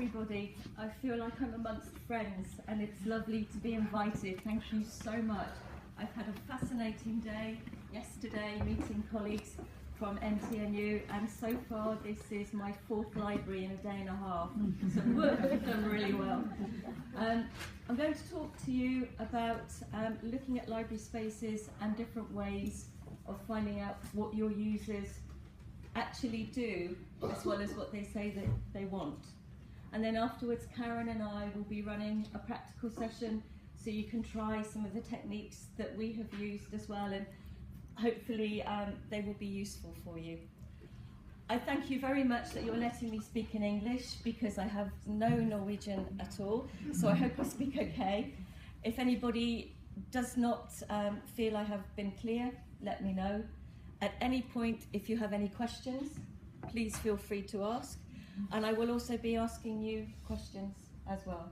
everybody. I feel like I'm amongst friends and it's lovely to be invited. Thank you so much. I've had a fascinating day yesterday meeting colleagues from NTNU, and so far this is my 4th library in a day and a half, so we've done really well. I'm going to talk to you about looking at library spaces and different ways of finding out what your users actually do as well as what they say that they want. And then afterwards Karen and I will be running a practical session so you can try some of the techniques that we have used as well, and hopefully they will be useful for you. I thank you very much that you're letting me speak in English because I have no Norwegian at all, so I hope I speak okay. If anybody does not feel I have been clear, let me know. At any point, if you have any questions, please feel free to ask. And I will also be asking you questions as well.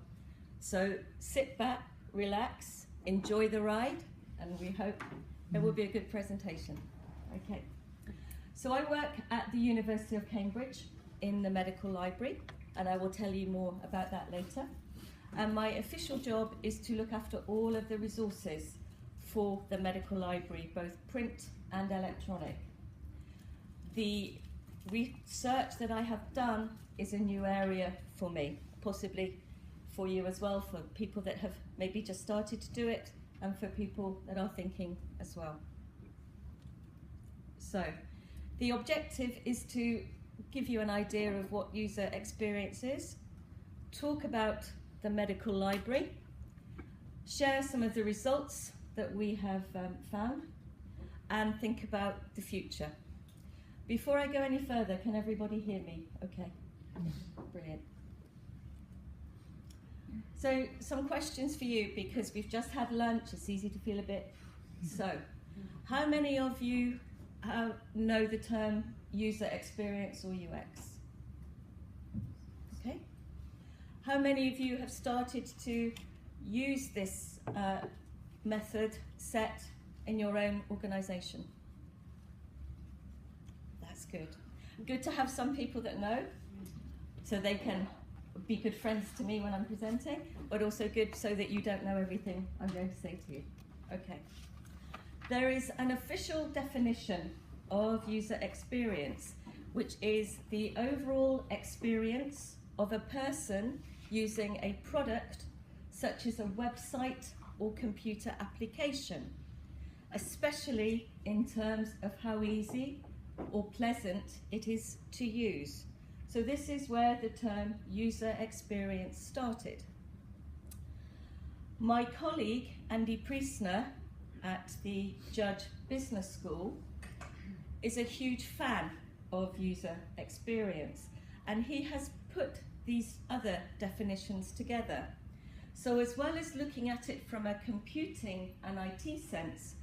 So sit back, relax, enjoy the ride, and we hope it will be a good presentation. Okay. So I work at the University of Cambridge in the medical library, and I will tell you more about that later. And my official job is to look after all of the resources for the medical library, both print and electronic. The research that I have done is a new area for me, possibly for you as well, for people that have maybe just started to do it, and for people that are thinking as well. So, the objective is to give you an idea of what user experience is, talk about the medical library, share some of the results that we have found, and think about the future. Before I go any further, can everybody hear me? Okay, brilliant. So, some questions for you, because we've just had lunch, it's easy to feel a bit. So, how many of you know the term user experience or UX? Okay. How many of you have started to use this method set in your own organisation? That's good. Good to have some people that know, so they can be good friends to me when I'm presenting, but also good so that you don't know everything I'm going to say to you. Okay. There is an official definition of user experience, which is the overall experience of a person using a product such as a website or computer application, especially in terms of how easy or pleasant it is to use. So this is where the term user experience started. My colleague Andy Priestner at the Judge Business School is a huge fan of user experience, and he has put these other definitions together. So as well as looking at it from a computing and IT sense,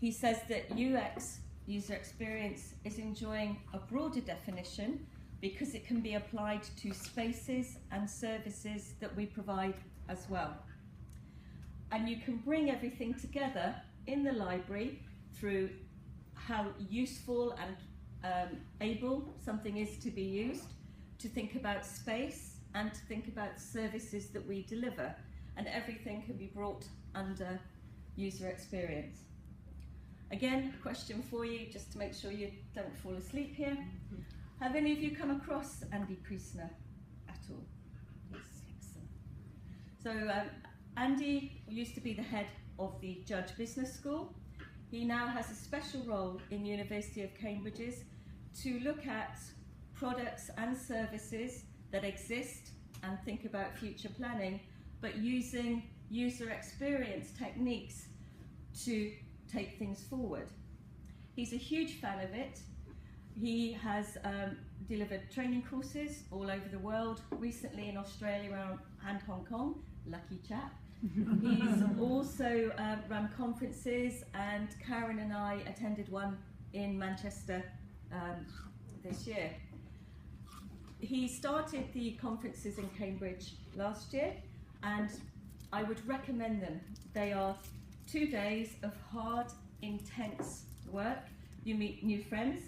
he says that UX, user experience, is enjoying a broader definition because it can be applied to spaces and services that we provide as well. And you can bring everything together in the library through how useful and able something is to be used, to think about space and to think about services that we deliver. And everything can be brought under user experience. Again, question for you, just to make sure you don't fall asleep here. Have any of you come across Andy Priestner at all? Yes, excellent. So Andy used to be the head of the Judge Business School. He now has a special role in University of Cambridge's to look at products and services that exist and think about future planning, but using user experience techniques to take things forward. He's a huge fan of it. He has delivered training courses all over the world, recently in Australia and Hong Kong, lucky chap. He's also run conferences, and Karen and I attended one in Manchester this year. He started the conferences in Cambridge last year, and I would recommend them. They are 2 days of hard, intense work. You meet new friends,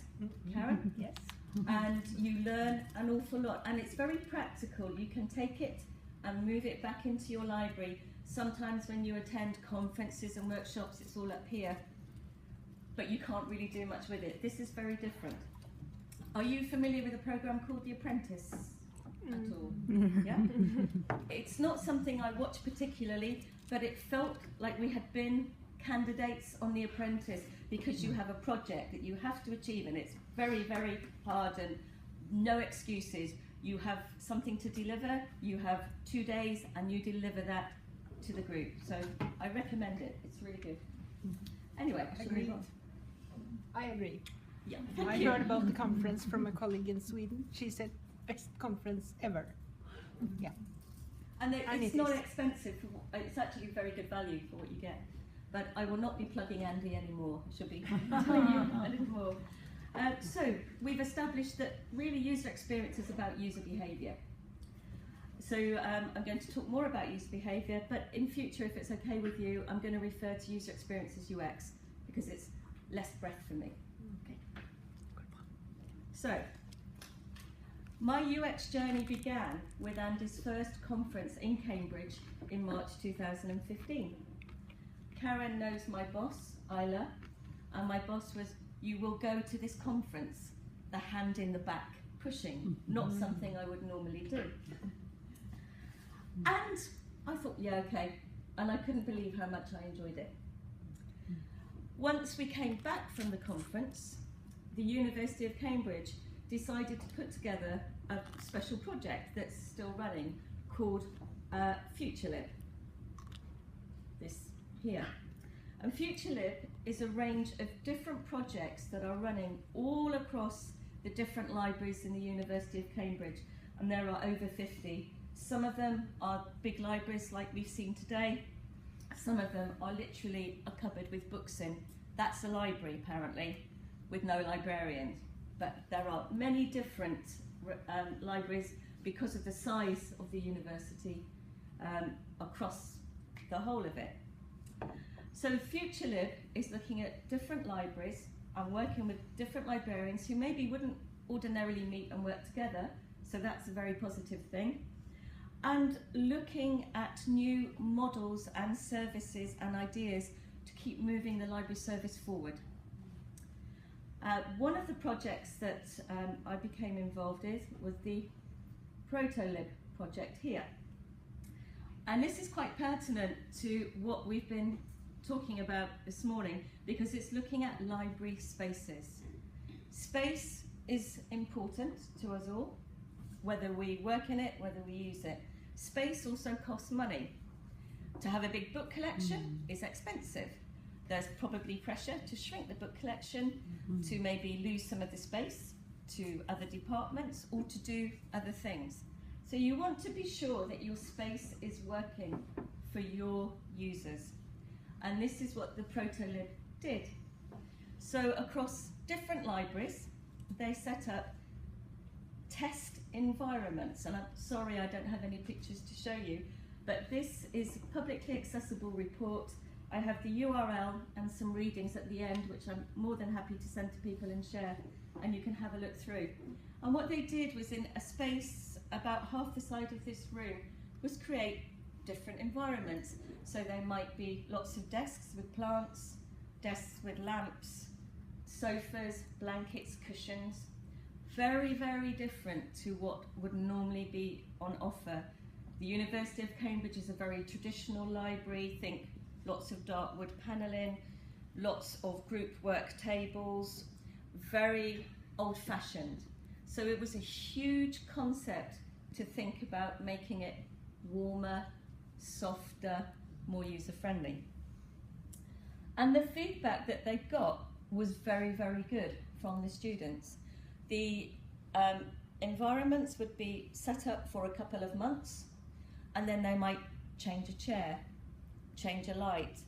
Karen? Yes. and you learn an awful lot, and it's very practical. You can take it and move it back into your library. Sometimes when you attend conferences and workshops, it's all up here, but you can't really do much with it. This is very different. Are you familiar with a program called The Apprentice at all? Yeah? It's not something I watch particularly, but it felt like we had been candidates on The Apprentice, because you have a project that you have to achieve, and it's very, very hard and no excuses. You have something to deliver, you have 2 days, and you deliver that to the group. So I recommend it, it's really good. Anyway, I should move on. I agree. Yeah, I heard about the conference from a colleague in Sweden. She said, best conference ever. Yeah. And it's not expensive, it's actually very good value for what you get. But I will not be plugging Andy anymore, I should be telling you a little more. So we've established that really user experience is about user behaviour. So I'm going to talk more about user behaviour, but in future, if it's okay with you, I'm going to refer to user experience as UX, because it's less breath for me. Okay. So, my UX journey began with Andy's first conference in Cambridge in March 2015. Karen knows my boss, Isla, and my boss was, you will go to this conference, the hand in the back pushing, not something I would normally do. And I thought, yeah, okay, and I couldn't believe how much I enjoyed it. Once we came back from the conference, the University of Cambridge decided to put together a special project that's still running called FutureLib. This here. And FutureLib is a range of different projects that are running all across the different libraries in the University of Cambridge, and there are over 50. Some of them are big libraries like we've seen today. Some of them are literally a cupboard with books in. That's a library, apparently, with no librarians. But there are many different libraries because of the size of the university across the whole of it. So FutureLib is looking at different libraries and working with different librarians who maybe wouldn't ordinarily meet and work together, so that's a very positive thing. And looking at new models and services and ideas to keep moving the library service forward. One of the projects that I became involved in was the ProtoLib project here. And this is quite pertinent to what we've been talking about this morning, because it's looking at library spaces. Space is important to us all, whether we work in it, whether we use it. Space also costs money. To have a big book collection is expensive. There's probably pressure to shrink the book collection, to maybe lose some of the space to other departments or to do other things. So you want to be sure that your space is working for your users. And this is what the ProtoLib did. So across different libraries, they set up test environments. And I'm sorry I don't have any pictures to show you, but this is a publicly accessible report. I have the URL and some readings at the end, which I'm more than happy to send to people and share, and you can have a look through. And what they did was, in a space about half the size of this room, was create different environments. So there might be lots of desks with plants, desks with lamps, sofas, blankets, cushions. Very, very different to what would normally be on offer. The University of Cambridge is a very traditional library. Think lots of dark wood panelling, lots of group work tables, very old-fashioned. So it was a huge concept to think about making it warmer, softer, more user-friendly. And the feedback that they got was very, very good from the students. The environments would be set up for a couple of months, and then they might change a chair, change a light,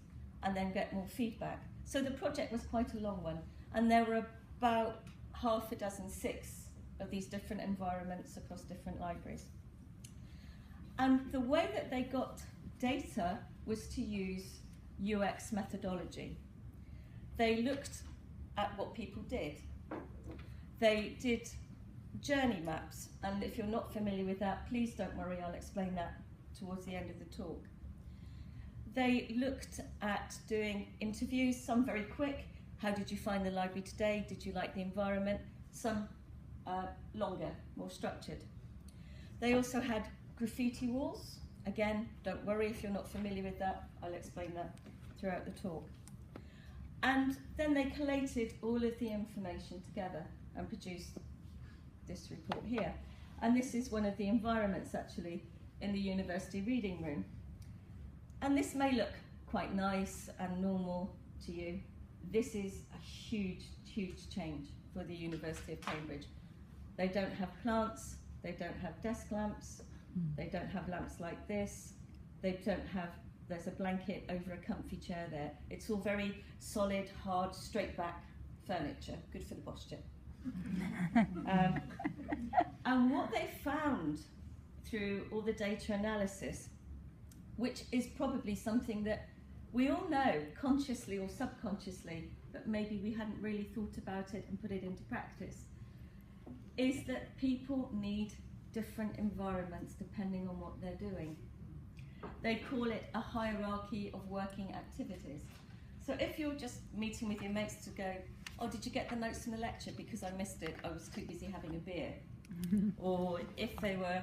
and then get more feedback. So the project was quite a long one, and there were about six of these different environments across different libraries. And the way that they got data was to use UX methodology. They looked at what people did. They did journey maps, and if you're not familiar with that, please don't worry, I'll explain that towards the end of the talk. They looked at doing interviews, some very quick. How did you find the library today? Did you like the environment? Some longer, more structured. They also had graffiti walls. Again, don't worry if you're not familiar with that, I'll explain that throughout the talk. And then they collated all of the information together and produced this report here. And this is one of the environments actually in the university reading room. And this may look quite nice and normal to you. This is a huge, huge change for the University of Cambridge. They don't have plants, they don't have desk lamps, they don't have lamps like this, they don't have, there's a blanket over a comfy chair there. It's all very solid, hard, straight back furniture, good for the posture. And what they found through all the data analysis, which is probably something that we all know, consciously or subconsciously, but maybe we hadn't really thought about it and put it into practice, is that people need different environments depending on what they're doing. They call it a hierarchy of working activities. So if you're just meeting with your mates to go, oh, did you get the notes from the lecture? Because I missed it, I was too busy having a beer. Or if they were,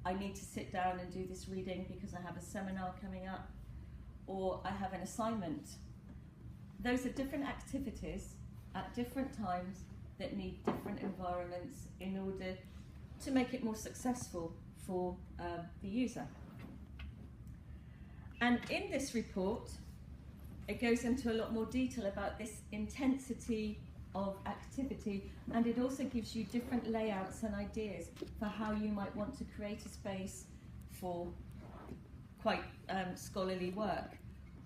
I need to sit down and do this reading because I have a seminar coming up, or I have an assignment. Those are different activities at different times that need different environments in order to make it more successful for the user. And in this report, it goes into a lot more detail about this intensity of activity, and it also gives you different layouts and ideas for how you might want to create a space for quite scholarly work,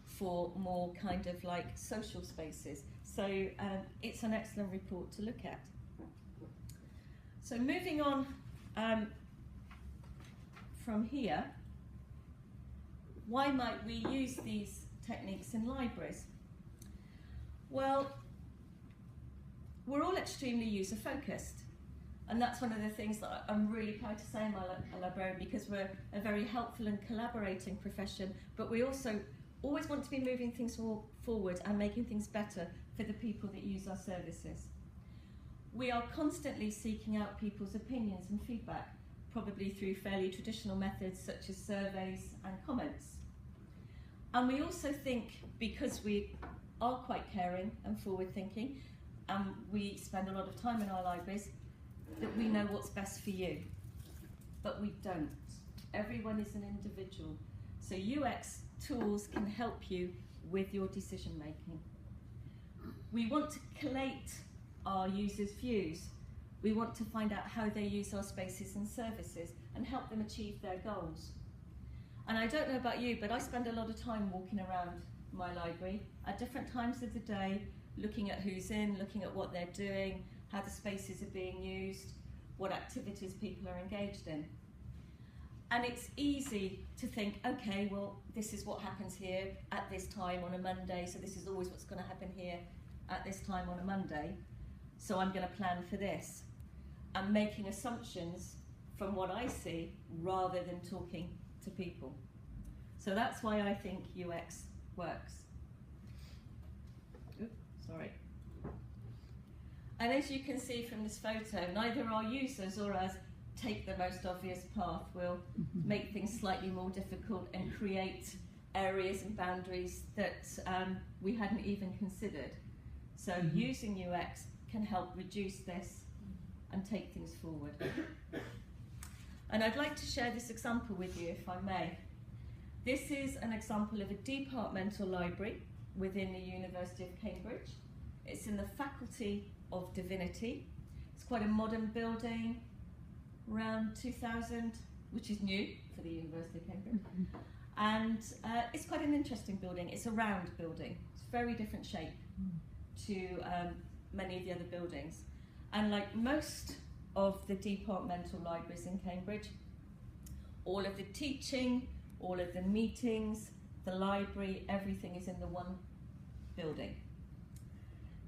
for more kind of like social spaces. So it's an excellent report to look at. So moving on from here, why might we use these techniques in libraries? Well, we're all extremely user-focused, and that's one of the things that I'm really proud to say in my librarian, because we're a very helpful and collaborating profession, but we also always want to be moving things forward and making things better for the people that use our services. We are constantly seeking out people's opinions and feedback, probably through fairly traditional methods such as surveys and comments. And we also think, because we are quite caring and forward-thinking, and we spend a lot of time in our libraries, that we know what's best for you. But we don't. Everyone is an individual. So UX tools can help you with your decision making. We want to collate our users' views. We want to find out how they use our spaces and services and help them achieve their goals. And I don't know about you, but I spend a lot of time walking around my library at different times of the day, looking at who's in, looking at what they're doing, how the spaces are being used, what activities people are engaged in. And it's easy to think, okay, well, this is what happens here at this time on a Monday, so this is always what's going to happen here at this time on a Monday, so I'm going to plan for this. I'm making assumptions from what I see rather than talking to people. So that's why I think UX works. Oops, sorry. And as you can see from this photo, neither our users or us take the most obvious path. We'll make things slightly more difficult and create areas and boundaries that we hadn't even considered. So using UX can help reduce this and take things forward. And I'd like to share this example with you, if I may. This is an example of a departmental library within the University of Cambridge. It's in the Faculty of Divinity. It's quite a modern building, around 2000, which is new for the University of Cambridge. And it's quite an interesting building. It's a round building. It's very different shape to many of the other buildings. And like most of the departmental libraries in Cambridge, all of the teaching, all of the meetings, the library, everything is in the one building.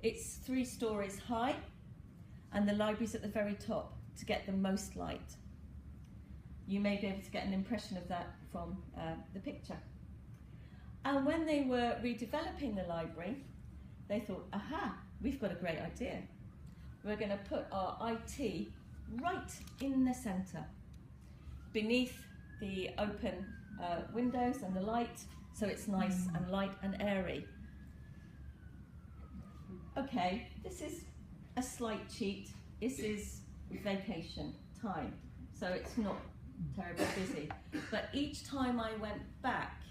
It's 3 stories high, and the library's at the very top. to get the most light. You may be able to get an impression of that from the picture. And when they were redeveloping the library, they thought, aha, we've got a great idea. We're going to put our IT right in the centre, beneath the open windows and the light, so it's nice and light and airy. Okay, this is a slight cheat. This is vacation time, so it's not terribly busy. But each time I went back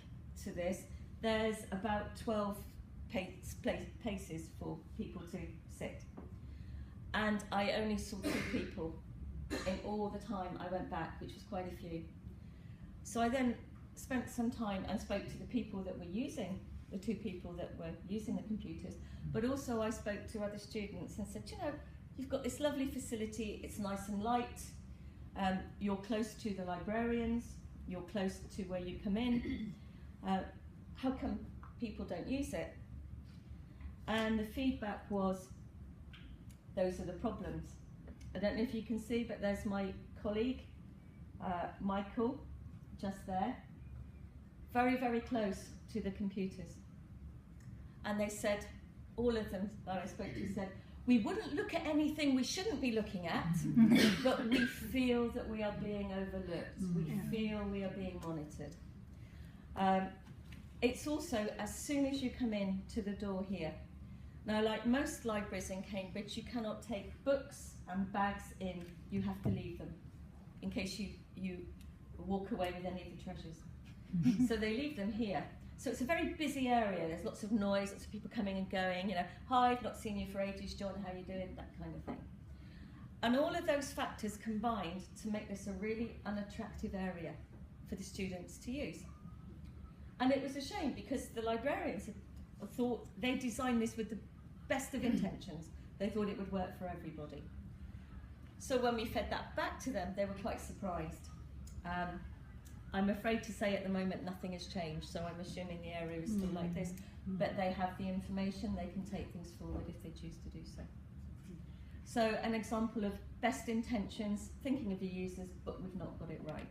to this, there's about 12 places for people to sit. And I only saw 2 people in all the time I went back, which was quite a few. So I then spent some time and spoke to the people that were using, the 2 people that were using the computers, but also I spoke to other students and said, you know, you've got this lovely facility, it's nice and light, you're close to the librarians, you're close to where you come in, how come people don't use it? And the feedback was, those are the problems. I don't know if you can see, but there's my colleague, Michael, just there, very, very close to the computers. And they said, all of them that I spoke to said, we wouldn't look at anything we shouldn't be looking at, but we feel that we are being overlooked. We feel we are being monitored. It's also, as soon as you come in to the door here, now like most libraries in Cambridge, you cannot take books and bags in, you have to leave them, in case you walk away with any of the treasures. So they leave them here. So it's a very busy area, there's lots of noise, lots of people coming and going, you know, hi, I've not seen you for ages, John, how are you doing, that kind of thing. And all of those factors combined to make this a really unattractive area for the students to use. And it was a shame because the librarians had thought they designed this with the best of intentions. They thought it would work for everybody. So when we fed that back to them, they were quite surprised. I'm afraid to say at the moment nothing has changed, so I'm assuming the area is still like this, but they have the information, they can take things forward if they choose to do so. So an example of best intentions, thinking of the users, but we've not got it right.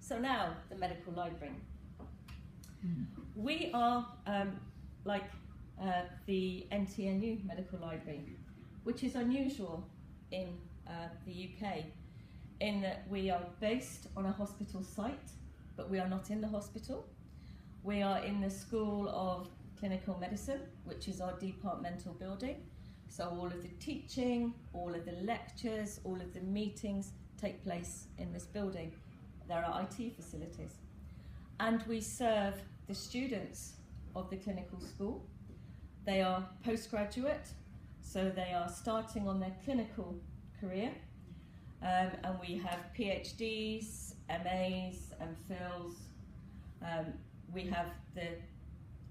So now, the medical library. We are like the NTNU Medical Library, which is unusual in the UK, in that we are based on a hospital site, but we are not in the hospital. We are in the School of Clinical Medicine, which is our departmental building. So all of the teaching, all of the lectures, all of the meetings take place in this building. There are IT facilities. And we serve the students of the clinical school. They are postgraduate, so they are starting on their clinical career. And we have PhDs, MAs, MPhils. We have the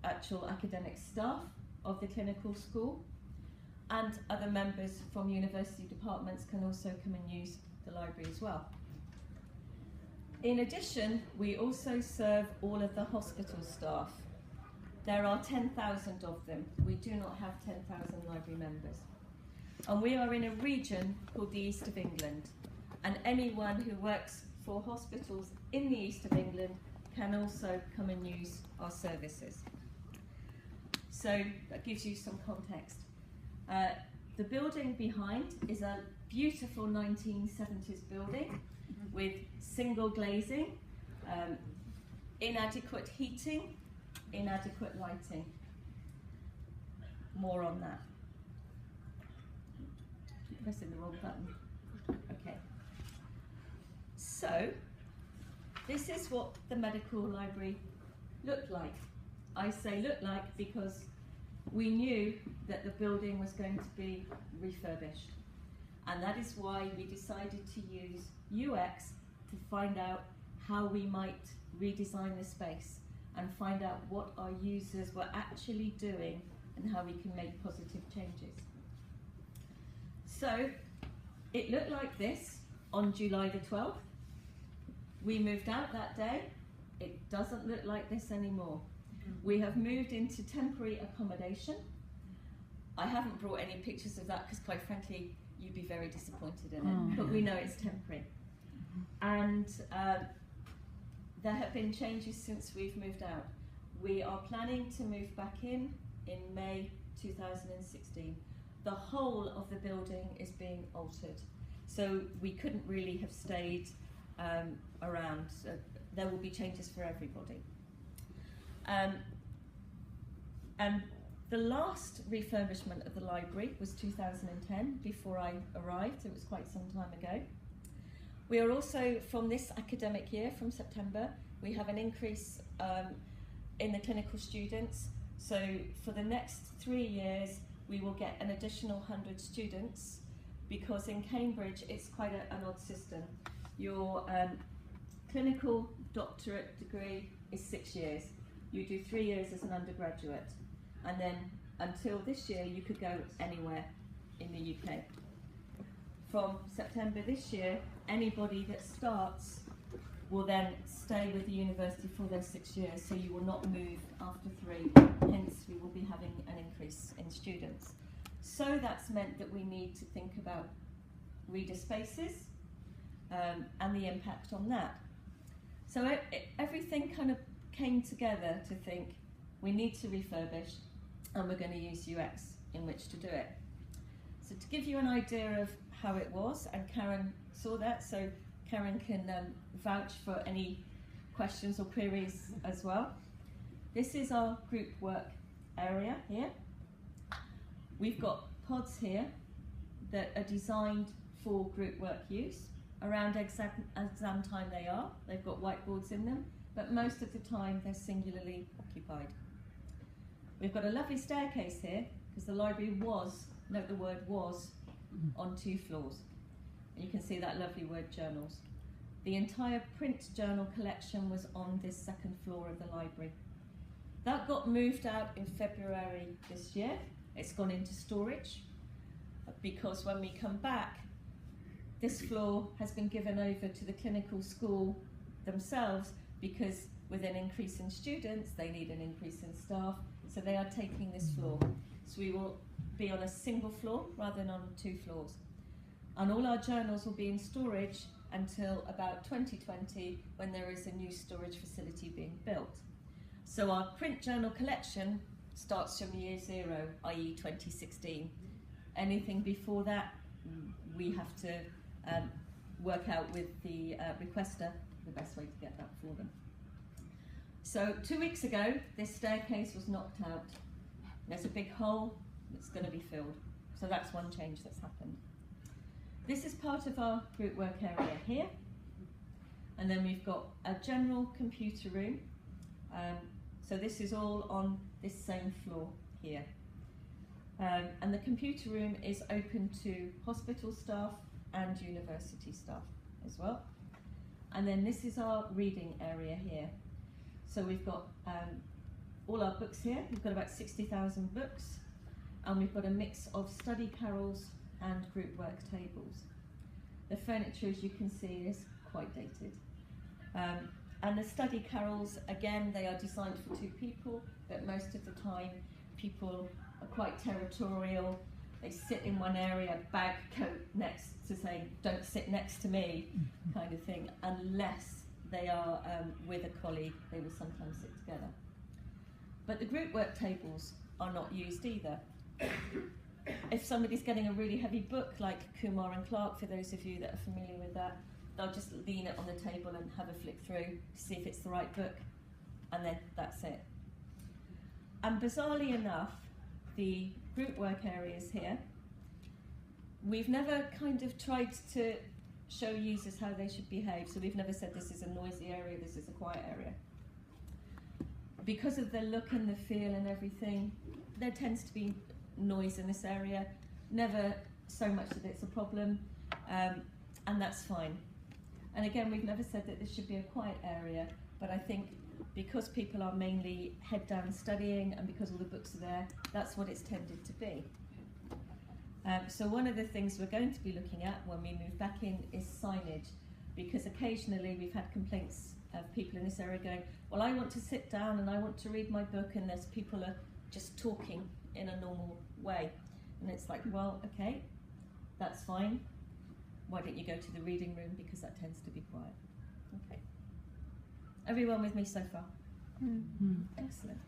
actual academic staff of the clinical school, and other members from university departments can also come and use the library as well. In addition, we also serve all of the hospital staff. There are 10,000 of them. We do not have 10,000 library members. And we are in a region called the East of England. And anyone who works for hospitals in the East of England can also come and use our services. So that gives you some context. The building behind is a beautiful 1970s building with single glazing, inadequate heating, inadequate lighting. More on that. Pressing the wrong button. Okay. So, this is what the medical library looked like. I say looked like because we knew that the building was going to be refurbished. And that is why we decided to use UX to find out how we might redesign the space and find out what our users were actually doing and how we can make positive changes. So, it looked like this on July the 12th. We moved out that day. It doesn't look like this anymore. We have moved into temporary accommodation. I haven't brought any pictures of that because quite frankly, you'd be very disappointed in it. But we know it's temporary. And there have been changes since we've moved out. We are planning to move back in May 2016. The whole of the building is being altered. So we couldn't really have stayed around. There will be changes for everybody. And the last refurbishment of the library was 2010, before I arrived. It was quite some time ago. We are also, from this academic year, from September, we have an increase in the clinical students. So for the next 3 years, we will get an additional 100 students, because in Cambridge, it's quite an odd system. Your clinical doctorate degree is 6 years. You do 3 years as an undergraduate. And then until this year, you could go anywhere in the UK. From September this year, anybody that starts will then stay with the university for those 6 years, so you will not move after 3. Hence, we will be having an increase in students. So that's meant that we need to think about reader spaces and the impact on that. So everything kind of came together to think we need to refurbish, and we're going to use UX in which to do it. So to give you an idea of how it was, and Karen saw that, so Karen can vouch for any questions or queries as well. This is our group work area here. We've got pods here that are designed for group work use. Around exam time they are. They've got whiteboards in them, but most of the time they're singularly occupied. We've got a lovely staircase here, because the library was, note the word was, on 2 floors. And you can see that lovely word journals. The entire print journal collection was on this 2nd floor of the library. That got moved out in February this year. It's gone into storage, because when we come back, this floor has been given over to the clinical school themselves, because with an increase in students, they need an increase in staff, so they are taking this floor. So we will be on a single floor rather than on 2 floors. And all our journals will be in storage until about 2020, when there is a new storage facility being built. So our print journal collection starts from year 0, i.e. 2016. Anything before that, we have to work out with the requester the best way to get that for them. So 2 weeks ago, this staircase was knocked out. There's a big hole that's going to be filled. So that's one change that's happened. This is part of our group work area here. And then we've got a general computer room. So this is all on this same floor here. And the computer room is open to hospital staff and university staff as well. And then this is our reading area here. So we've got all our books here. We've got about 60,000 books, and we've got a mix of study carrels and group work tables. The furniture, as you can see, is quite dated. And the study carrels, again, they are designed for 2 people, but most of the time people are quite territorial. They sit in one area, bag, coat next to say, don't sit next to me, kind of thing, unless they are with a colleague, they will sometimes sit together. But the group work tables are not used either. If somebody's getting a really heavy book, like Kumar and Clark, for those of you that are familiar with that, they'll just lean it on the table and have a flick through to see if it's the right book, and then that's it. And bizarrely enough, the group work areas here, we've never kind of tried to show users how they should behave, so we've never said this is a noisy area, this is a quiet area. Because of the look and the feel and everything, there tends to be noise in this area, never so much that it's a problem, and that's fine. And again, we've never said that this should be a quiet area, but I think because people are mainly head down studying and because all the books are there, that's what it's tended to be. So one of the things we're going to be looking at when we move back in is signage, because occasionally we've had complaints of people in this area going, well, I want to sit down and I want to read my book, and there's people are just talking in a normal way. And it's like, well, okay, that's fine. Why don't you go to the reading room, because that tends to be quiet. Okay. Everyone with me so far? Excellent.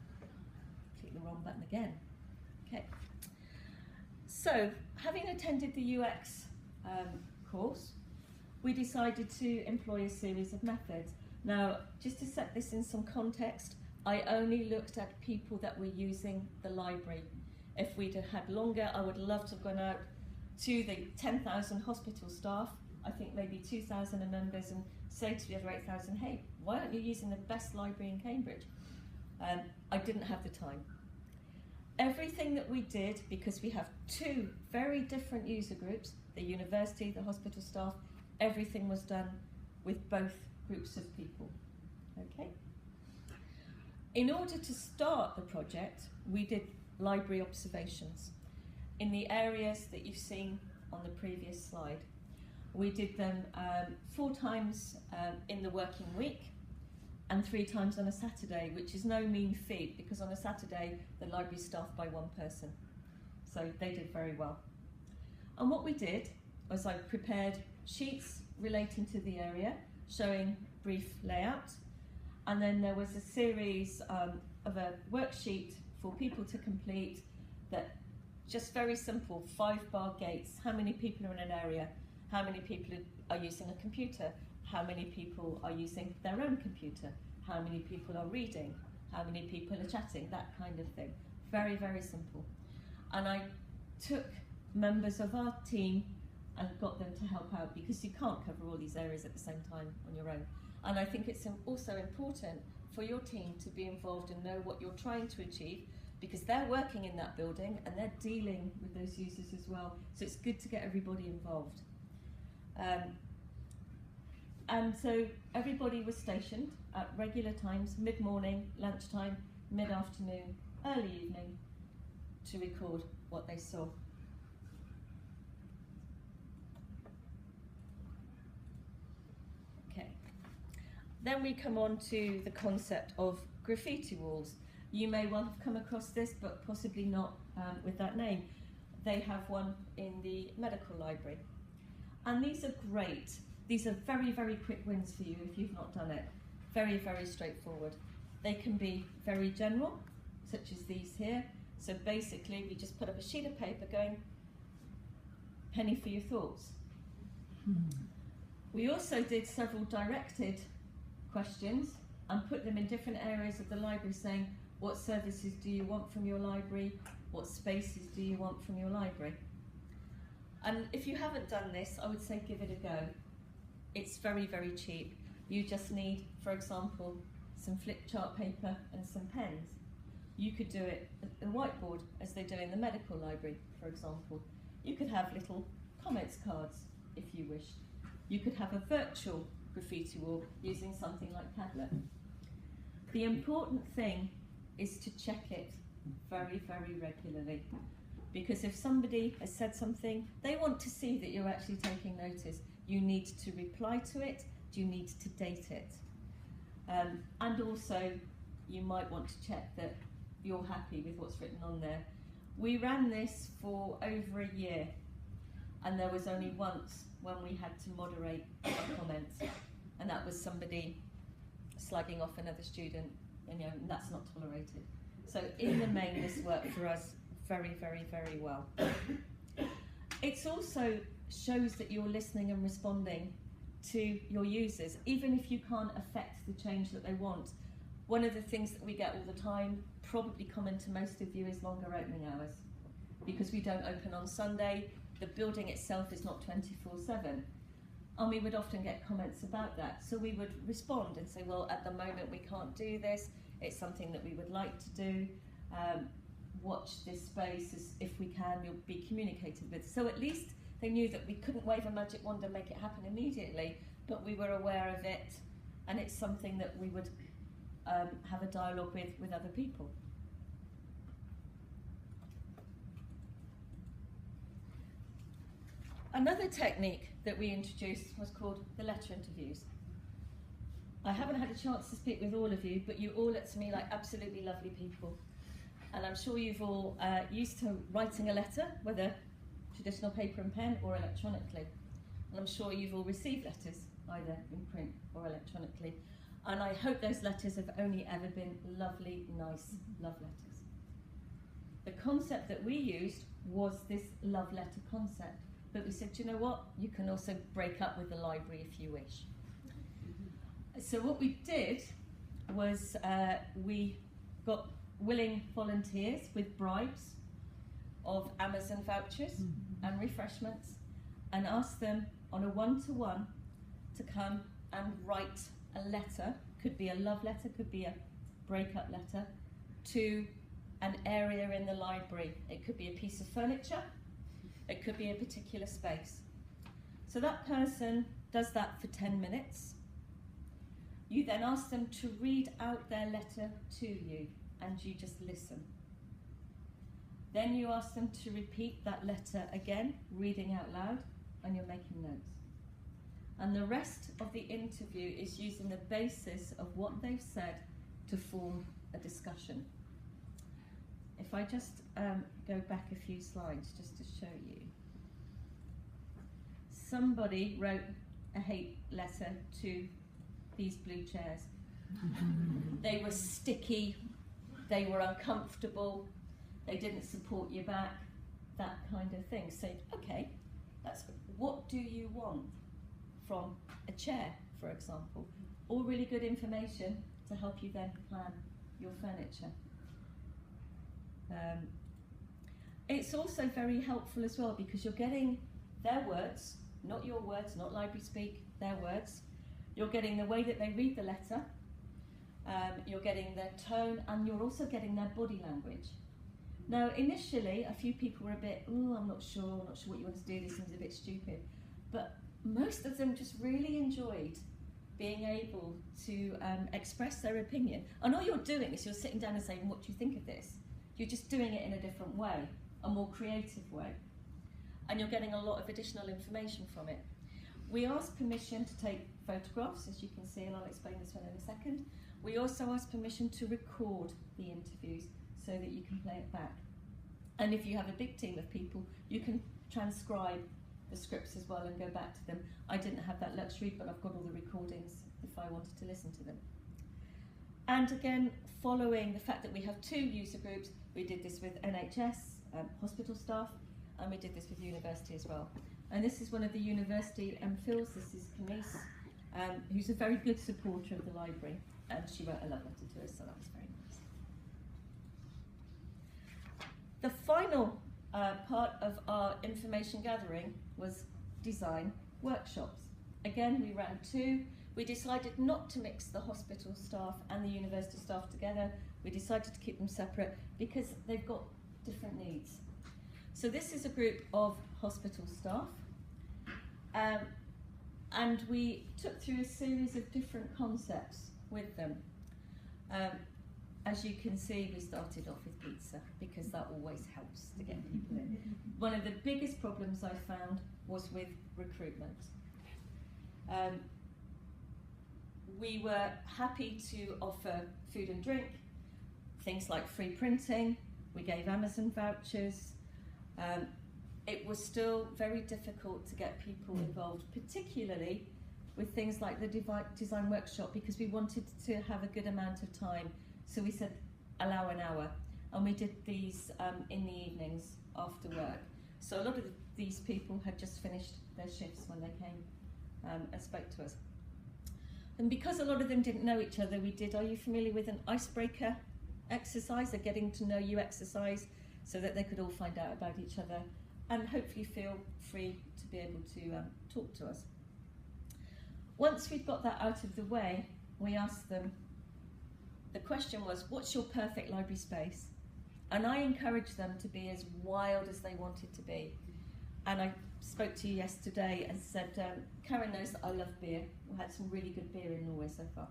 Click the wrong button again. Okay. So, having attended the UX course, we decided to employ a series of methods. Now, just to set this in some context, I only looked at people that were using the library. If we'd have had longer, I would love to have gone out to the 10,000 hospital staff, I think maybe 2,000 members, and say to the other 8,000, hey, why aren't you using the best library in Cambridge? I didn't have the time. Everything that we did, because we have two very different user groups, the university, the hospital staff, everything was done with both groups of people. Okay? In order to start the project, we did library observations in the areas that you've seen on the previous slide. We did them 4 times in the working week and 3 times on a Saturday, which is no mean feat, because on a Saturday the library is staffed by 1 person. So they did very well. And what we did was I prepared sheets relating to the area, showing brief layout, and then there was a series of a worksheet for people to complete that, just very simple, 5-bar gates. How many people are in an area? How many people are using a computer? How many people are using their own computer? How many people are reading? How many people are chatting? That kind of thing. Very, very simple. And I took members of our team and got them to help out, because you can't cover all these areas at the same time on your own. And I think it's also important for your team to be involved and know what you're trying to achieve, because they're working in that building and they're dealing with those users as well. So it's good to get everybody involved. And so everybody was stationed at regular times, mid-morning, lunchtime, mid-afternoon, early evening, to record what they saw. Okay. Then we come on to the concept of graffiti walls. You may well have come across this, but possibly not with that name. They have one in the medical library. And these are great. These are very, very quick wins for you if you've not done it. Very, very straightforward. They can be very general, such as these here. So basically, we just put up a sheet of paper going, penny for your thoughts. We also did several directed questions and put them in different areas of the library, saying, what services do you want from your library? What spaces do you want from your library? And if you haven't done this, I would say give it a go. It's very, very cheap. You just need, for example, some flip chart paper and some pens. You could do it at a whiteboard, as they do in the medical library, for example. You could have little comments cards, if you wished. You could have a virtual graffiti wall using something like Padlet. The important thing is to check it very, very regularly. Because if somebody has said something, they want to see that you're actually taking notice. You need to reply to it, you need to date it. And also, you might want to check that you're happy with what's written on there. We ran this for over a year, and there was only once when we had to moderate a comment, and that was somebody slagging off another student, and that's not tolerated. So in the main, this worked for us very, very, very well. It also shows that you're listening and responding to your users, even if you can't affect the change that they want. One of the things that we get all the time, probably common to most of you, is longer opening hours. Because we don't open on Sunday, the building itself is not 24/7. And we would often get comments about that. So we would respond and say, well, at the moment we can't do this, it's something that we would like to do. Watch this space, as if we can, you'll be communicated with. So at least they knew that we couldn't wave a magic wand and make it happen immediately, but we were aware of it, and it's something that we would have a dialogue with other people. Another technique that we introduced was called the letter interviews. I haven't had a chance to speak with all of you, but you all look to me like absolutely lovely people. And I'm sure you've all used to writing a letter, whether traditional paper and pen or electronically. And I'm sure you've all received letters, either in print or electronically. And I hope those letters have only ever been lovely, nice love letters. The concept that we used was this love letter concept. But we said, you know what? You can also break up with the library if you wish. So what we did was we got willing volunteers with bribes of Amazon vouchers and refreshments, and asked them on a one-to-one to come and write a letter, could be a love letter, could be a breakup letter, to an area in the library. It could be a piece of furniture, it could be a particular space. So that person does that for 10 minutes. You then ask them to read out their letter to you, and you just listen. Then you ask them to repeat that letter again, reading out loud, and you're making notes. And the rest of the interview is using the basis of what they've said to form a discussion. If I just go back a few slides just to show you. Somebody wrote a hate letter to these blue chairs. They were sticky, they were uncomfortable, they didn't support your back, that kind of thing. So, okay, what do you want from a chair, for example? All really good information to help you then plan your furniture. It's also very helpful as well because you're getting their words, not your words, not library speak, their words. You're getting the way that they read the letter, you're getting their tone, and you're also getting their body language. Now, initially, a few people were a bit, oh, I'm not sure what you want to do, this seems a bit stupid. But most of them just really enjoyed being able to express their opinion. And all you're doing is you're sitting down and saying, what do you think of this? You're just doing it in a different way, a more creative way. And you're getting a lot of additional information from it. We asked permission to take photographs, as you can see, and I'll explain this one in a second. We also asked permission to record the interviews so that you can play it back. And if you have a big team of people, you can transcribe the scripts as well and go back to them. I didn't have that luxury, but I've got all the recordings if I wanted to listen to them. And again, following the fact that we have 2 user groups, we did this with NHS, hospital staff, and we did this with university as well. And this is one of the university MPhils. This is Camise, who's a very good supporter of the library, and she wrote a love letter to us, so that was very nice. The final part of our information gathering was design workshops. Again, we ran 2. We decided not to mix the hospital staff and the university staff together. We decided to keep them separate because they've got different needs. So this is a group of hospital staff, and we took through a series of different concepts with them. As you can see, we started off with pizza because that always helps to get people in. One of the biggest problems I found was with recruitment. We were happy to offer food and drink, things like free printing. We gave Amazon vouchers. It was still very difficult to get people involved, particularly with things like the design workshop, because we wanted to have a good amount of time. So we said, allow an hour. And we did these in the evenings after work. So a lot of these people had just finished their shifts when they came and spoke to us. And because a lot of them didn't know each other, we did, are you familiar with an icebreaker exercise, a getting to know you exercise, so that they could all find out about each other and hopefully feel free to be able to talk to us. Once we'd got that out of the way, we asked them, the question was, what's your perfect library space? And I encouraged them to be as wild as they wanted to be. And I spoke to you yesterday and said, Karen knows that I love beer. We had some really good beer in Norway so far.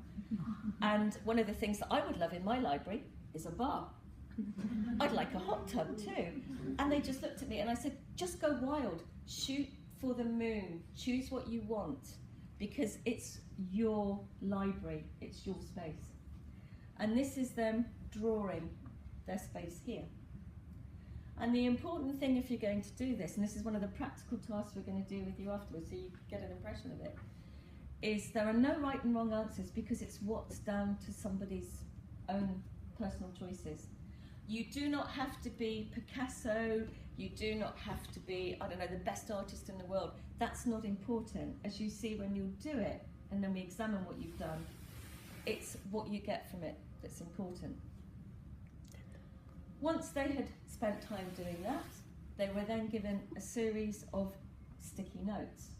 And one of the things that I would love in my library is a bar. I'd like a hot tub too. And they just looked at me and I said, just go wild, shoot for the moon, choose what you want, because it's your library, it's your space. And this is them drawing their space here. And the important thing if you're going to do this, and this is one of the practical tasks we're going to do with you afterwards so you get an impression of it, is there are no right and wrong answers because it's what's down to somebody's own personal choices. You do not have to be Picasso, you do not have to be, I don't know, the best artist in the world. That's not important. As you see when you do it, and then we examine what you've done, it's what you get from it that's important. Once they had spent time doing that, they were then given a series of sticky notes.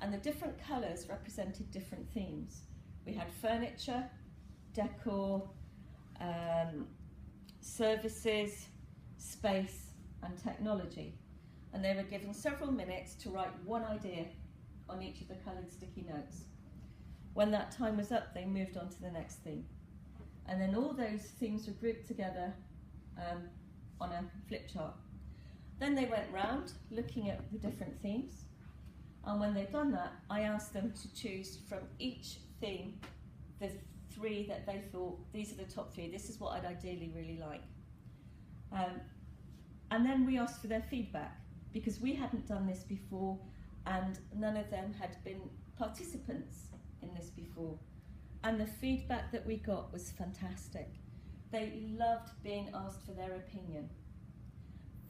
And the different colours represented different themes. We had furniture, decor, services, space, and technology. And they were given several minutes to write one idea on each of the coloured sticky notes. When that time was up, they moved on to the next theme. And then all those themes were grouped together on a flip chart. Then they went round looking at the different themes. And when they'd done that, I asked them to choose from each theme the 3 that they thought, these are the top 3, this is what I'd ideally really like. And then we asked for their feedback, because we hadn't done this before and none of them had been participants in this before. And the feedback that we got was fantastic. They loved being asked for their opinion.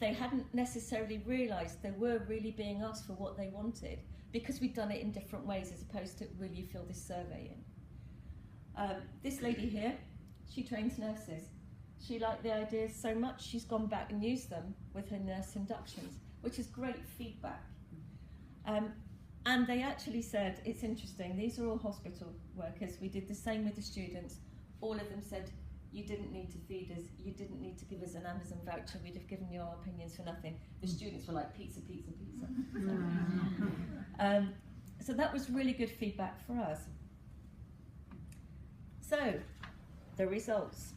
They hadn't necessarily realised they were really being asked for what they wanted because we'd done it in different ways as opposed to will you fill this survey in. This lady here, she trains nurses. She liked the ideas so much she's gone back and used them with her nurse inductions, which is great feedback. And they actually said, it's interesting, these are all hospital workers, we did the same with the students. All of them said, you didn't need to feed us, you didn't need to give us an Amazon voucher, we'd have given you our opinions for nothing. The students were like, pizza, pizza, pizza. So that was really good feedback for us. So, the results.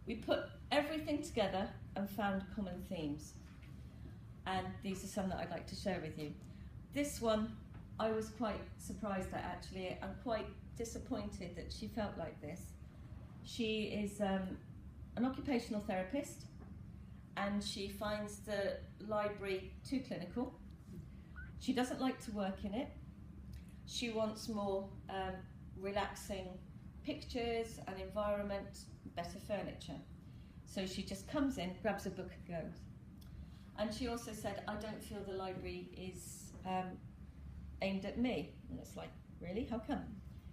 We put everything together and found common themes. And these are some that I'd like to share with you. This one, I was quite surprised at actually, and quite disappointed that she felt like this. She is an occupational therapist, and she finds the library too clinical. She doesn't like to work in it. She wants more relaxing pictures, an environment, better furniture. So she just comes in, grabs a book and goes. And she also said, I don't feel the library is aimed at me. And it's like, really? How come?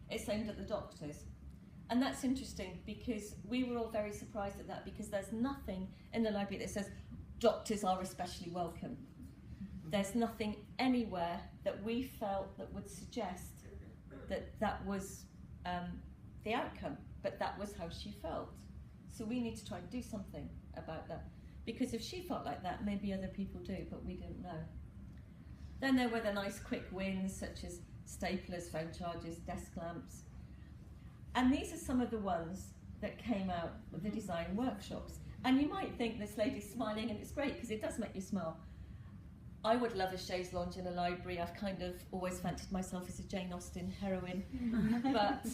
It's aimed at the doctors. And that's interesting because we were all very surprised at that because there's nothing in the library that says doctors are especially welcome. There's nothing anywhere that we felt that would suggest that that was the outcome, but that was how she felt. So we need to try and do something about that. Because if she felt like that, maybe other people do, but we didn't know. Then there were the nice quick wins, such as staplers, phone chargers, desk lamps. And these are some of the ones that came out of the design workshops. And you might think this lady's smiling, and it's great, because it does make you smile. I would love a chaise lounge in a library. I've kind of always fancied myself as a Jane Austen heroine, but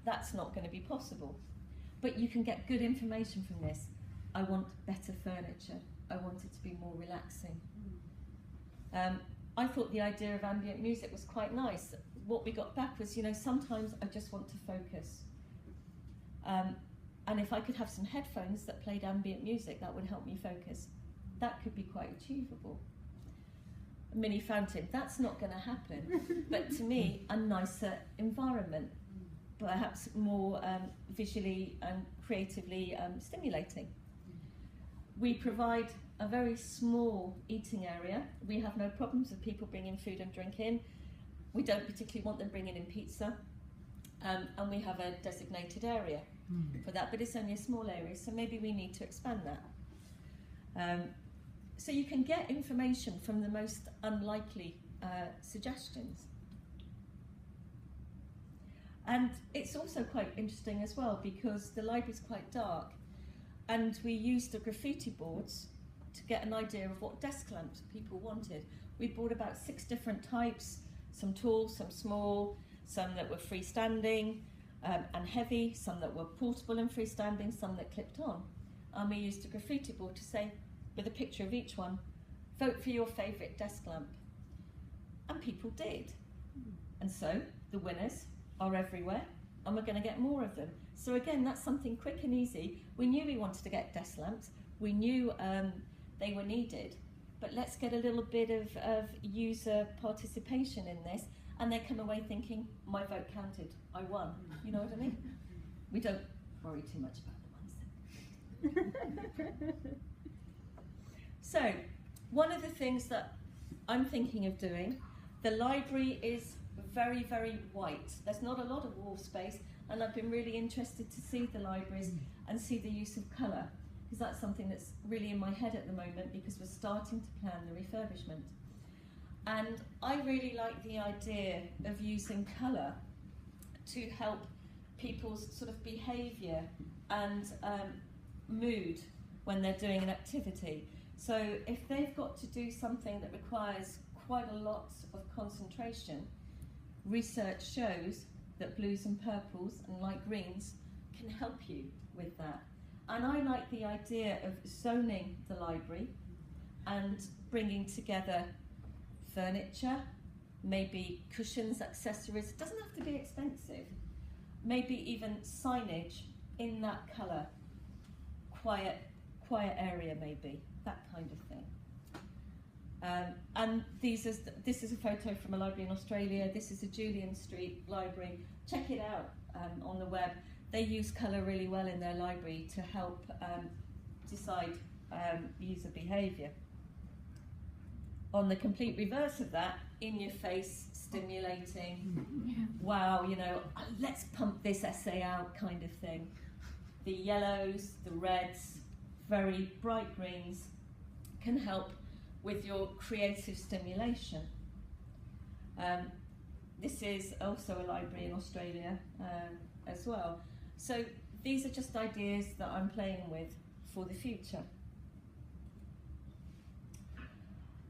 that's not going to be possible. But you can get good information from this. I want better furniture. I want it to be more relaxing. I thought the idea of ambient music was quite nice. What we got back was, you know, sometimes I just want to focus. And if I could have some headphones that played ambient music, that would help me focus. That could be quite achievable. A mini fountain, that's not going to happen. But to me, a nicer environment, perhaps more visually and creatively stimulating. We provide a very small eating area. We have no problems with people bringing food and drink in. We don't particularly want them bringing in pizza. And we have a designated area for that, but it's only a small area, so maybe we need to expand that. So you can get information from the most unlikely suggestions. And it's also quite interesting as well because the library's quite dark, and we used the graffiti boards to get an idea of what desk lamps people wanted. We bought about 6 different types, some tall, some small, some that were freestanding and heavy, some that were portable and freestanding, some that clipped on. And we used a graffiti board to say, with a picture of each one. Vote for your favourite desk lamp. And people did. And so the winners are everywhere, and we're going to get more of them. So again, that's something quick and easy. We knew we wanted to get desk lamps. We knew they were needed. But let's get a little bit of user participation in this, and they come away thinking, my vote counted, I won. You know what I mean? We don't worry too much about the ones. So, one of the things that I'm thinking of doing, the library is very, very white. There's not a lot of wall space, and I've been really interested to see the libraries and see the use of colour, because that's something that's really in my head at the moment, because we're starting to plan the refurbishment. And I really like the idea of using colour to help people's sort of behaviour and mood when they're doing an activity. So if they've got to do something that requires quite a lot of concentration, research shows that blues and purples and light greens can help you with that. And I like the idea of zoning the library and bringing together furniture, maybe cushions, accessories. It doesn't have to be expensive. Maybe even signage in that colour, quiet area maybe, that kind of thing. And this is a photo from a library in Australia. This is a Julian Street library. Check it out on the web. They use colour really well in their library to help decide user behaviour. On the complete reverse of that, in your face, stimulating, wow, you know, let's pump this essay out kind of thing. The yellows, the reds, very bright greens can help with your creative stimulation. This is also a library in Australia as well. So these are just ideas that I'm playing with for the future.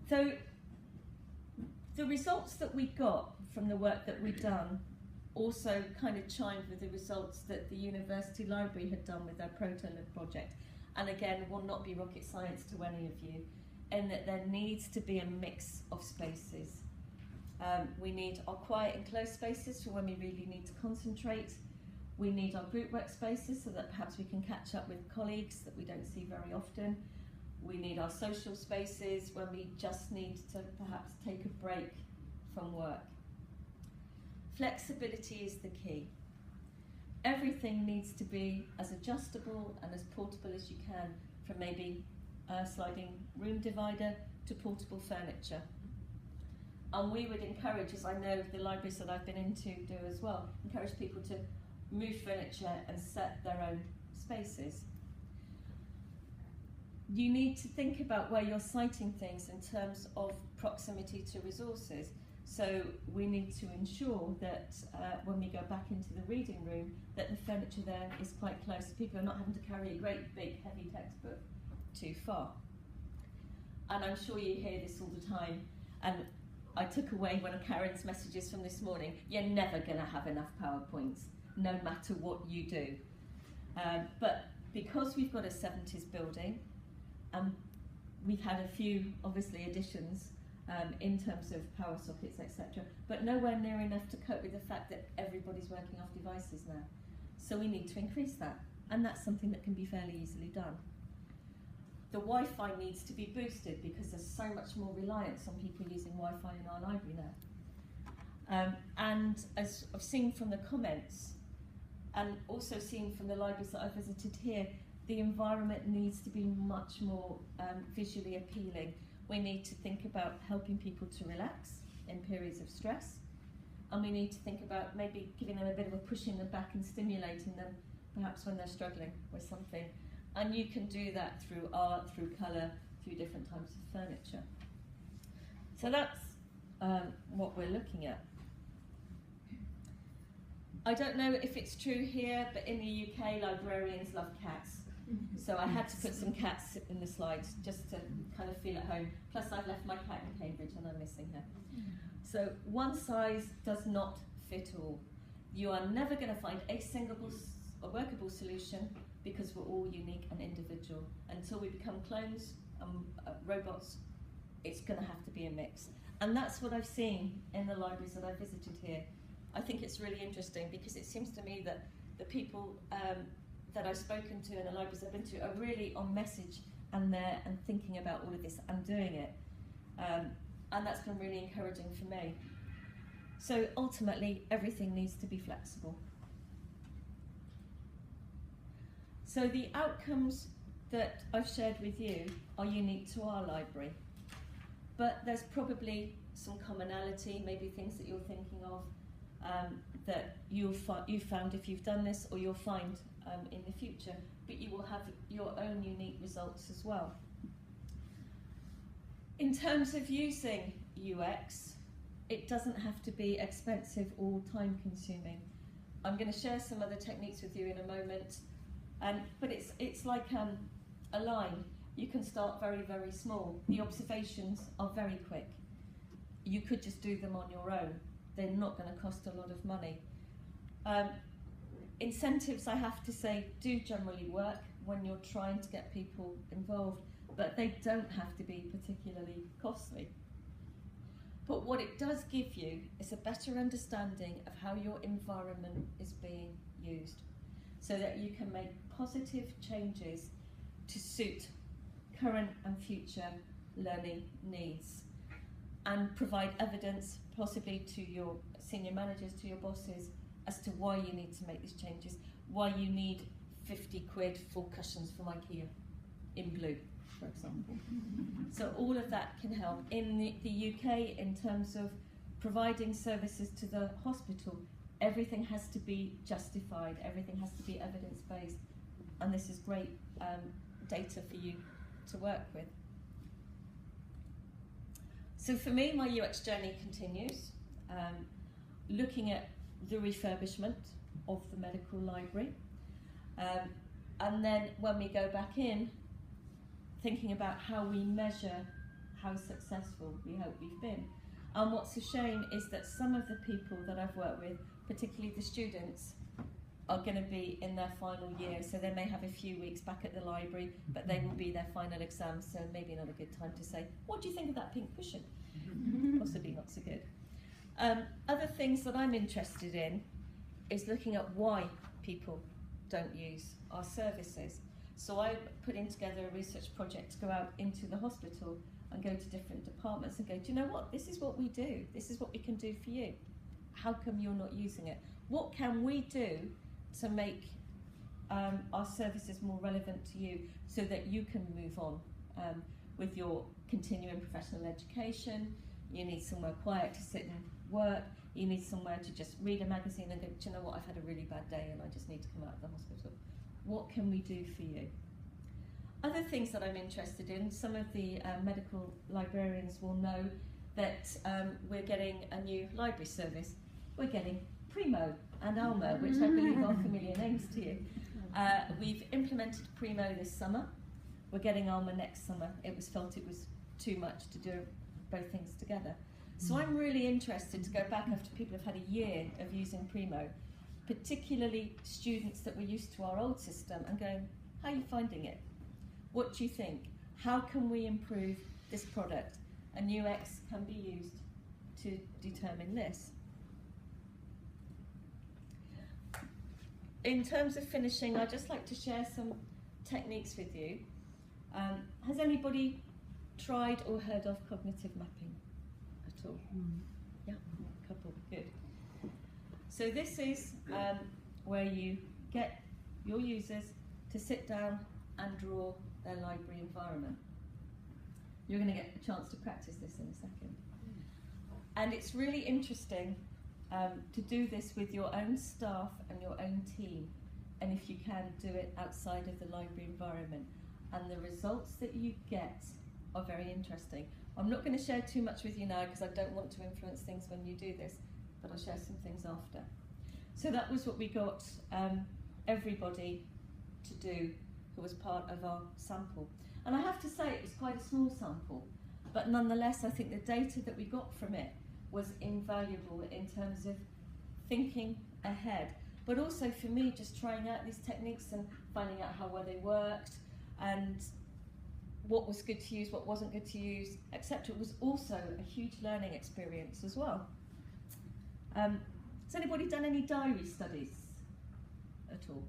So the results that we got from the work that we'd done also kind of chimed with the results that the university library had done with their Protolib project. And again, will not be rocket science to any of you, in that there needs to be a mix of spaces. We need our quiet and closed spaces for when we really need to concentrate. We need our group workspaces so that perhaps we can catch up with colleagues that we don't see very often. We need our social spaces when we just need to perhaps take a break from work. Flexibility is the key. Everything needs to be as adjustable and as portable as you can, from maybe a sliding room divider to portable furniture. And we would encourage, as I know the libraries that I've been into do as well, encourage people to move furniture and set their own spaces. You need to think about where you're citing things in terms of proximity to resources. So we need to ensure that when we go back into the reading room, that the furniture there is quite close. People are not having to carry a great big heavy textbook too far. And I'm sure you hear this all the time. And I took away one of Karen's messages from this morning. You're never going to have enough PowerPoints, no matter what you do. But because we've got a 70s building, we've had a few, obviously, additions in terms of power sockets, etc., but nowhere near enough to cope with the fact that everybody's working off devices now. So we need to increase that, and that's something that can be fairly easily done. The Wi-Fi needs to be boosted because there's so much more reliance on people using Wi-Fi in our library now. And as I've seen from the comments, and also seen from the libraries that I've visited here, the environment needs to be much more visually appealing. We need to think about helping people to relax in periods of stress, and we need to think about maybe giving them a bit of a push in the back and stimulating them, perhaps when they're struggling with something. And you can do that through art, through colour, through different types of furniture. So that's what we're looking at. I don't know if it's true here, but in the UK, librarians love cats. So I had to put some cats in the slides just to kind of feel at home. Plus I've left my cat in Cambridge and I'm missing her. So one size does not fit all. You are never going to find a workable solution, because we're all unique and individual. Until we become clones robots, it's going to have to be a mix. And that's what I've seen in the libraries that I've visited here. I think it's really interesting because it seems to me that the people that I've spoken to in the libraries I've been to are really on message and there and thinking about all of this and doing it. And that's been really encouraging for me. So ultimately, everything needs to be flexible. So the outcomes that I've shared with you are unique to our library, but there's probably some commonality, maybe things that you're thinking of that you've found if you've done this, or you'll find in the future, but you will have your own unique results as well. In terms of using UX, it doesn't have to be expensive or time-consuming. I'm going to share some other techniques with you in a moment, but it's like a line. You can start very, very small. The observations are very quick. You could just do them on your own. They're not going to cost a lot of money. Incentives, I have to say, do generally work when you're trying to get people involved, but they don't have to be particularly costly. But what it does give you is a better understanding of how your environment is being used, so that you can make positive changes to suit current and future learning needs, and provide evidence, possibly to your senior managers, to your bosses, as to why you need to make these changes, why you need 50 quid for cushions from IKEA in blue, for example. So all of that can help. In the UK, in terms of providing services to the hospital, everything has to be justified, everything has to be evidence-based, and this is great data for you to work with. So for me, my UX journey continues, looking at the refurbishment of the medical library, and then when we go back in, thinking about how we measure how successful we hope we've been. And what's a shame is that some of the people that I've worked with, particularly the students, are going to be in their final year, so they may have a few weeks back at the library, but they will be their final exam, so maybe not a good time to say, what do you think of that pink cushion? Possibly not so good. Other things that I'm interested in is looking at why people don't use our services. So I'm putting together a research project to go out into the hospital and go to different departments and go, do you know what, this is what we do, this is what we can do for you. How come you're not using it? What can we do to make our services more relevant to you, so that you can move on with your continuing professional education? You need somewhere quiet to sit and work. You need somewhere to just read a magazine and go, do you know what, I've had a really bad day and I just need to come out of the hospital. What can we do for you? Other things that I'm interested in, some of the medical librarians will know that we're getting a new library service. We're getting Primo and Alma, which I believe are familiar names to you. We've implemented Primo this summer. We're getting Alma next summer. It was felt it was too much to do both things together. So I'm really interested to go back after people have had a year of using Primo, particularly students that were used to our old system, and going, how are you finding it? What do you think? How can we improve this product? And UX can be used to determine this. In terms of finishing, I'd just like to share some techniques with you. Has anybody tried or heard of cognitive mapping at all? Yeah, a couple, good. So this is where you get your users to sit down and draw their library environment. You're going to get a chance to practice this in a second. And it's really interesting to do this with your own staff and your own team, and if you can, do it outside of the library environment. And the results that you get are very interesting. I'm not going to share too much with you now because I don't want to influence things when you do this, but I'll share some things after. So that was what we got everybody to do who was part of our sample. And I have to say it was quite a small sample, but nonetheless I think the data that we got from it was invaluable in terms of thinking ahead, but also for me just trying out these techniques and finding out how well they worked, and what was good to use, what wasn't good to use, etc. was also a huge learning experience as well. Has anybody done any diary studies at all?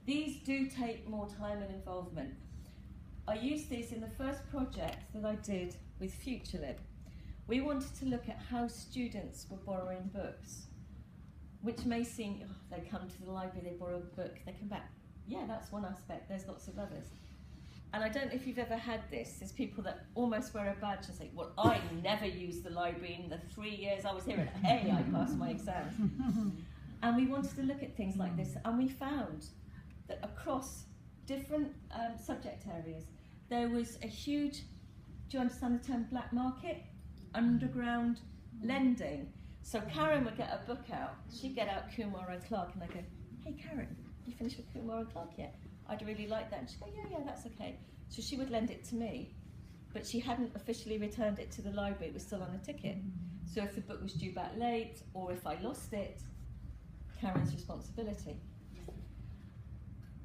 These do take more time and involvement. I used these in the first project that I did with FutureLib. We wanted to look at how students were borrowing books, which may seem, oh, they come to the library, they borrow a book, they come back. Yeah, that's one aspect, there's lots of others. And I don't know if you've ever had this, there's people that almost wear a badge and say, well, I never used the library in the 3 years I was here, and hey, I passed my exams. And we wanted to look at things like this, and we found that across different subject areas, there was a huge, do you understand the term black market? Underground lending. So Karen would get a book out, she'd get out Kumar and Clark, and I'd go, hey Karen, you finished with Kumar and Clark yet? I'd really like that. And she'd go, yeah, that's okay. So she would lend it to me, but she hadn't officially returned it to the library, it was still on a ticket. So if the book was due back late, or if I lost it, Karen's responsibility.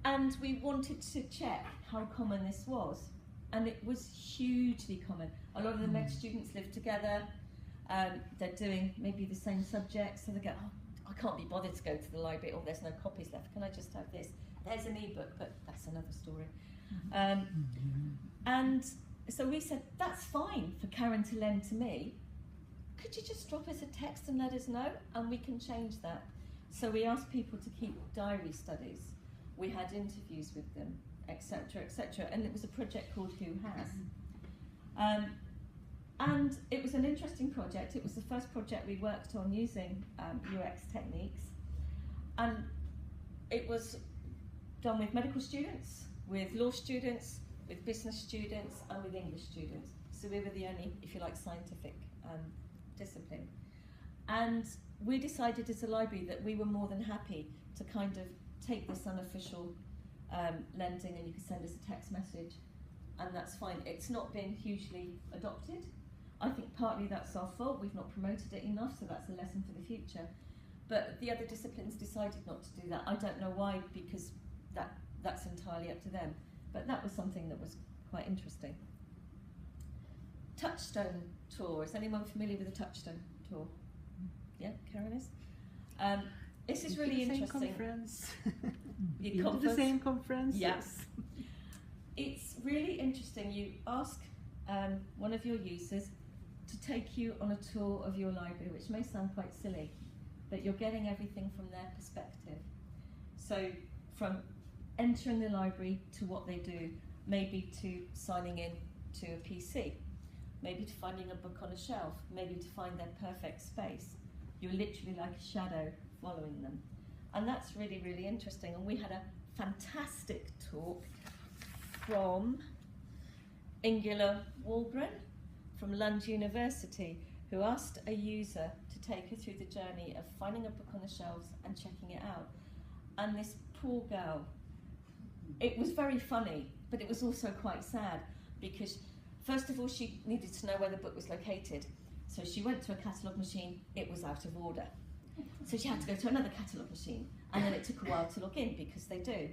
And we wanted to check how common this was, and it was hugely common. A lot of the med students live together, they're doing maybe the same subject, so they go, oh, I can't be bothered to go to the library, or there's no copies left, can I just have this? There's an e-book, but that's another story. And so we said, that's fine for Karen to lend to me. Could you just drop us a text and let us know? And we can change that. So we asked people to keep diary studies. We had interviews with them, etc., etc. And it was a project called Who Has? And it was an interesting project. It was the first project we worked on using UX techniques. And it was done with medical students, with law students, with business students, and with English students. So we were the only, if you like, scientific discipline. And we decided as a library that we were more than happy to kind of take this unofficial lending, and you can send us a text message, and that's fine. It's not been hugely adopted. I think partly that's our fault, we've not promoted it enough, so that's a lesson for the future. But the other disciplines decided not to do that. I don't know why, because that's entirely up to them. But that was something that was quite interesting. Touchstone tour, is anyone familiar with the Touchstone tour? Yeah, Karen is? This is really interesting. Conference. You did the same conference? Yes. It's really interesting. You ask one of your users to take you on a tour of your library, which may sound quite silly, but you're getting everything from their perspective. So from entering the library to what they do, maybe to signing in to a PC, maybe to finding a book on a shelf, maybe to find their perfect space. You're literally like a shadow following them. And that's really, really interesting. And we had a fantastic talk from Ingela Walgren from Lund University, who asked a user to take her through the journey of finding a book on the shelves and checking it out. And this poor girl, it was very funny, but it was also quite sad, because first of all she needed to know where the book was located. So she went to a catalogue machine, it was out of order. So she had to go to another catalogue machine, and then it took a while to log in, because they do.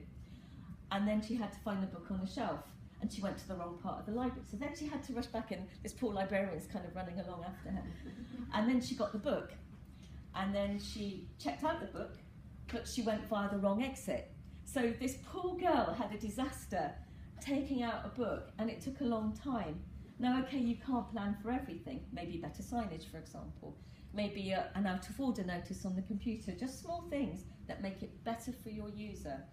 And then she had to find the book on the shelf, and she went to the wrong part of the library. So then she had to rush back, and this poor librarian's kind of running along after her. And then she got the book, and then she checked out the book, but she went via the wrong exit. So this poor girl had a disaster taking out a book, and it took a long time. Now, okay, you can't plan for everything. Maybe better signage, for example. Maybe an out-of-order notice on the computer. Just small things that make it better for your user.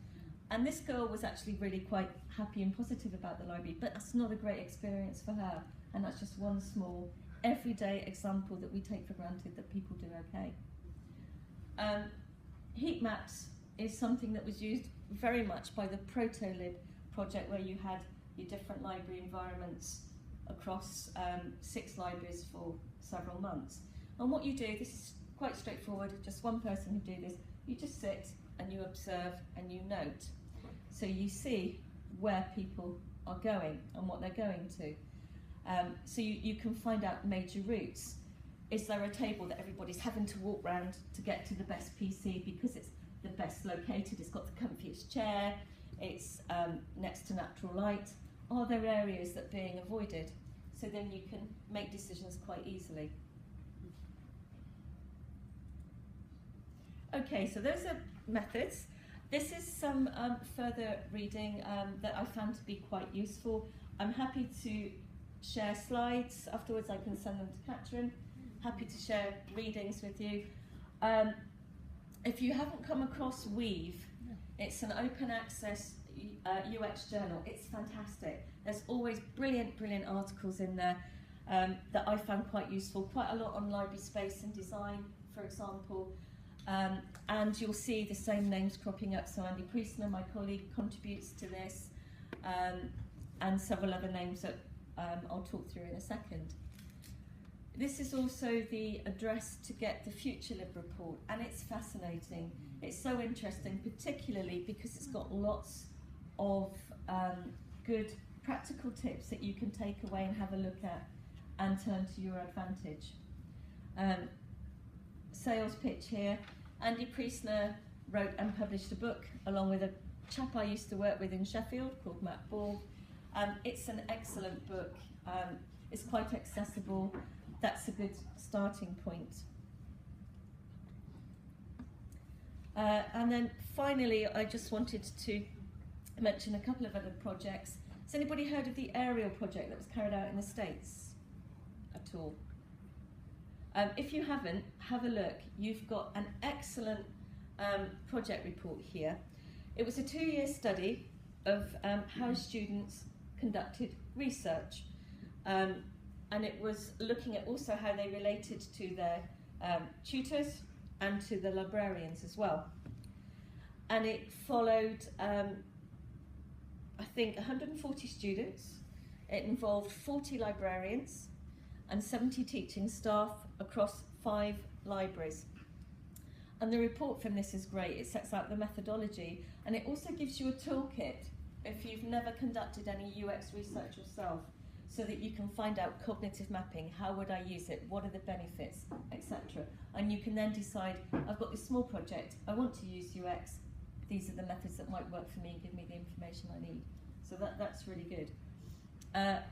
And this girl was actually really quite happy and positive about the library, but that's not a great experience for her. And that's just one small, everyday example that we take for granted that people do okay. Heat maps is something that was used very much by the Protolib project, where you had your different library environments across 6 libraries for several months. And what you do, this is quite straightforward, just one person can do this. You just sit and you observe and you note. So you see where people are going and what they're going to. So you can find out major routes. Is there a table that everybody's having to walk round to get to the best PC because it's the best located, it's got the comfiest chair, it's next to natural light? are there areas that are being avoided? So then you can make decisions quite easily. Okay, so those are methods. This is some further reading that I found to be quite useful. I'm happy to share slides. Afterwards I can send them to Catherine. Happy to share readings with you. If you haven't come across Weave, it's an open access UX journal. It's fantastic. There's always brilliant articles in there that I found quite useful. Quite a lot on library space and design, for example. And you'll see the same names cropping up. So Andy Priestner, my colleague, contributes to this, and several other names that I'll talk through in a second. This is also the address to get the Future Lib report, and it's fascinating. It's so interesting, particularly because it's got lots of good practical tips that you can take away and have a look at and turn to your advantage. Sales pitch here. Andy Priestner wrote and published a book along with a chap I used to work with in Sheffield called Matt Ball. It's an excellent book. It's quite accessible. That's a good starting point. And then finally, I just wanted to mention a couple of other projects. Has anybody heard of the Aerial project that was carried out in the States at all? If you haven't, have a look. You've got an excellent project report here. It was a 2-year study of how students conducted research. And it was looking at also how they related to their tutors and to the librarians as well. And it followed, I think, 140 students. It involved 40 librarians and 70 teaching staff across 5 libraries. And the report from this is great. It sets out the methodology, and it also gives you a toolkit if you've never conducted any UX research yourself, so that you can find out cognitive mapping, how would I use it, what are the benefits, etc. And you can then decide, I've got this small project, I want to use UX, these are the methods that might work for me and give me the information I need. So that's really good.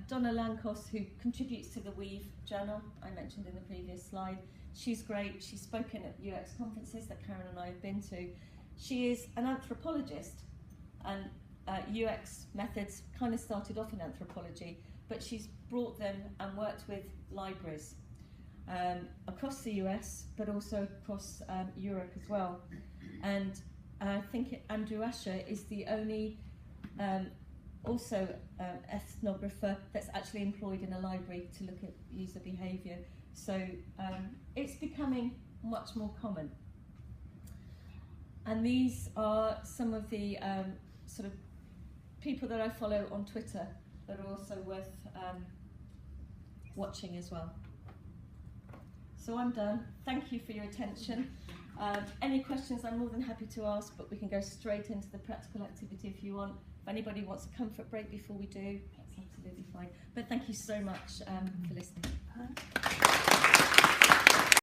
Donna Lankos, who contributes to the Weave journal, I mentioned in the previous slide, she's great. She's spoken at UX conferences that Karen and I have been to. She is an anthropologist, and UX methods kind of started off in anthropology, but she's brought them and worked with libraries across the US, but also across Europe as well. And I think Andrew Asher is the only ethnographer that's actually employed in a library to look at user behaviour. So it's becoming much more common. And these are some of the sort of people that I follow on Twitter that are also worth watching as well. So I'm done. Thank you for your attention. Any questions I'm more than happy to ask, but we can go straight into the practical activity if you want. If anybody wants a comfort break before we do, that's absolutely fine. But thank you so much for listening.